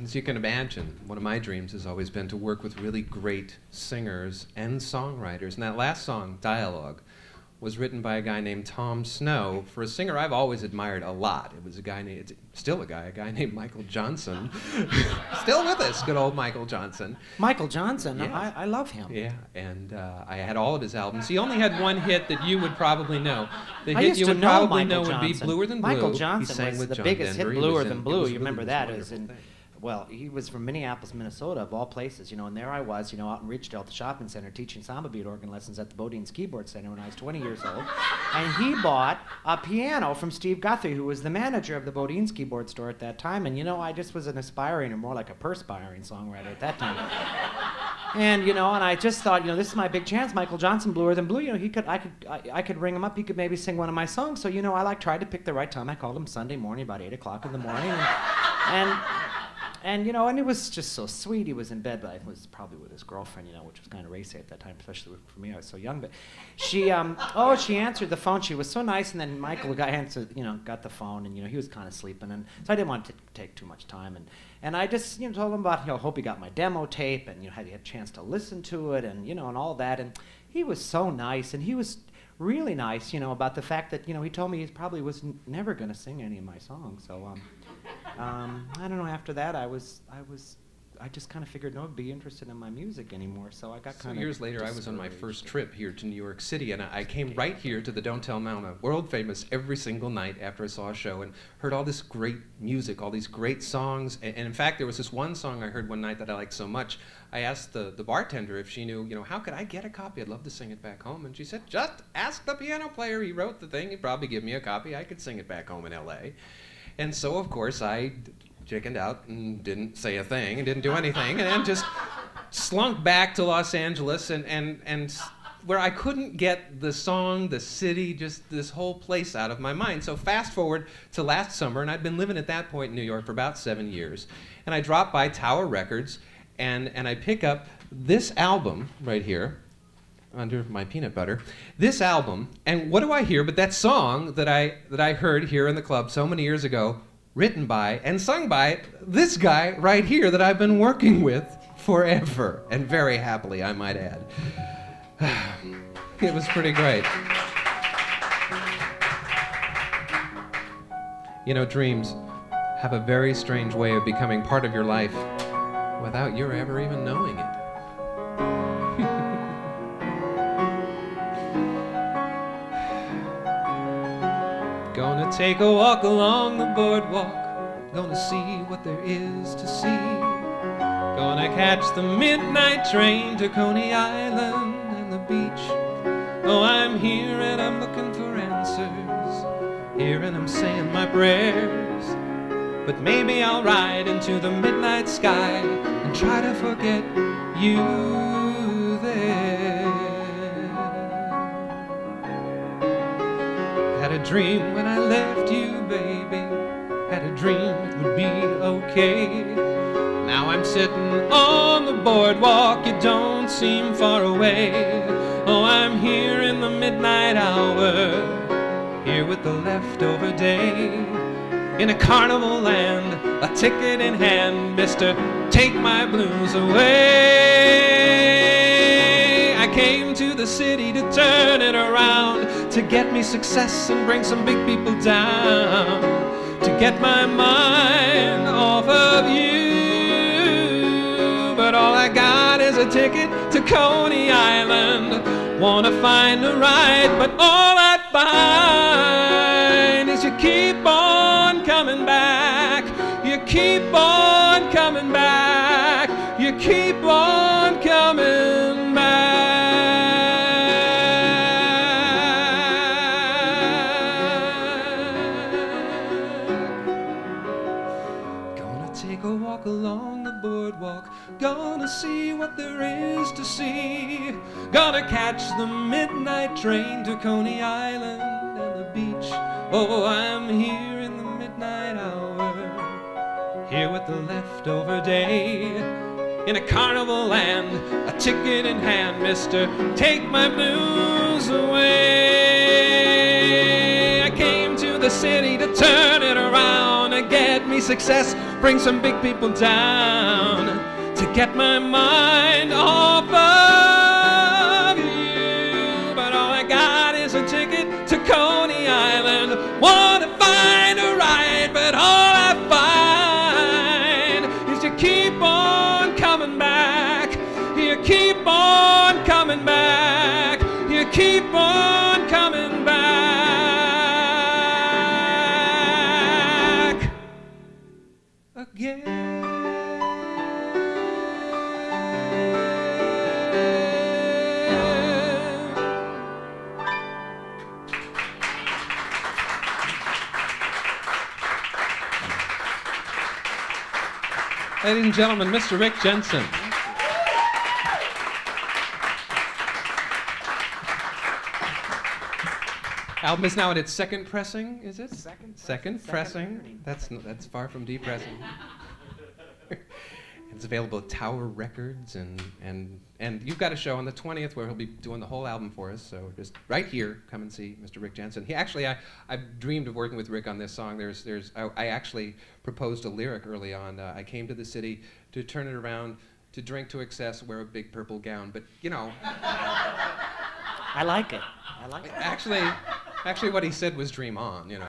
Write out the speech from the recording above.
as you can imagine, one of my dreams has always been to work with really great singers and songwriters. And that last song, Dialogue, was written by a guy named Tom Snow for a singer I've always admired a lot. It was a guy named, still a guy named Michael Johnson. Still with us, good old Michael Johnson. Michael Johnson, Yes. I love him. Yeah, and I had all of his albums. He only had one hit that you would probably know. The I hit used you to would know probably Michael know would be Johnson. Bluer Than Blue. Michael He Johnson sang was with the John biggest Denver. hit, He Bluer was Than in- Blue. it You remember was that? a It was in, wonderful thing. well, he was from Minneapolis, Minnesota, of all places, you know, and there I was, you know, out in Ridgedale at the shopping center teaching samba beat organ lessons at the Bodine's Keyboard Center when I was 20 years old. And he bought a piano from Steve Guthrie, who was the manager of the Bodine's Keyboard store at that time. And, you know, I just was an aspiring, or more like a perspiring songwriter at that time. And, you know, and I just thought, you know, this is my big chance. Michael Johnson, Bluer Than Blue, you know, I could ring him up. He could maybe sing one of my songs. So, you know, I tried to pick the right time. I called him Sunday morning, about 8 o'clock in the morning. And, you know, and it was just so sweet. He was in bed, but I was probably with his girlfriend, you know, which was kind of racy at that time, especially for me. I was so young. But she, she answered the phone. She was so nice. And then Michael got the phone, and, you know, he was kind of sleeping. And so I didn't want to take too much time. And I just, you know, told him about, you know, hope he got my demo tape, and, you know, had a chance to listen to it, and, you know, and all that. And he was so nice, and he was really nice, you know, about the fact that, you know, he told me he probably was never going to sing any of my songs. So, I don't know. After that, I just kind of figured no one would be interested in my music anymore. So I got kind of. Years later, I was on my first trip here to New York City, and I came right here to the Don't Tell Mama, world famous, every single night after I saw a show, and heard all this great music, all these great songs. And in fact, there was this one song I heard one night that I liked so much. I asked the bartender if she knew, you know, how could I get a copy? I'd love to sing it back home. And she said, just ask the piano player. He wrote the thing. He'd probably give me a copy. I could sing it back home in L.A. And so, of course, I chickened out and didn't say a thing and didn't do anything, and then just slunk back to Los Angeles, and where I couldn't get the song, the city, just this whole place out of my mind. So fast forward to last summer, and I'd been living at that point in New York for about 7 years, and I dropped by Tower Records, and I pick up this album right here, under my peanut butter, this album, and what do I hear but that song that I heard here in the club so many years ago, written by and sung by this guy right here that I've been working with forever, and very happily, I might add. It was pretty great. You know, dreams have a very strange way of becoming part of your life without your ever even knowing it. Gonna take a walk along the boardwalk, gonna see what there is to see. Gonna catch the midnight train to Coney Island and the beach. Oh, I'm here and I'm looking for answers, here and I'm saying my prayers. But maybe I'll ride into the midnight sky and try to forget you there. Had a dream when I left you, baby. Had a dream it would be okay. Now I'm sitting on the boardwalk, you don't seem far away. Oh, I'm here in the midnight hour, here with the leftover day. In a carnival land, a ticket in hand, mister, take my blues away. I came to the city to turn it around, to get me success and bring some big people down, to get my mind off of you. But all I got is a ticket to Coney Island. Wanna find a ride, but all I find is you keep on coming back. You keep on coming back. You keep on coming back. Gonna take a walk along the boardwalk, gonna see what there is to see. Gonna catch the midnight train to Coney Island and the beach. Oh, I'm here in the midnight hour, here with the leftover day. In a carnival land, a ticket in hand, mister, take my blues away. I came to the city to turn it around, to get me success, bring some big people down to get my mind off of you. But all I got is a ticket to Coney Island. Wanna find a ride, but all I find is you keep on coming back. You keep on coming back. You keep on coming back again. Ladies and gentlemen, Mr. Rick Jensen. Album is now at its second pressing, is it? Second pressing. That's far from depressing. It's available at Tower Records, and you've got a show on the 20th where he'll be doing the whole album for us. So just right here, come and see Mr. Rick Jensen. I've dreamed of working with Rick on this song. I actually proposed a lyric early on. I came to the city to turn it around, to drink to excess, wear a big purple gown. But you know, I like it. I like it. Actually, what he said was "Dream On." You know.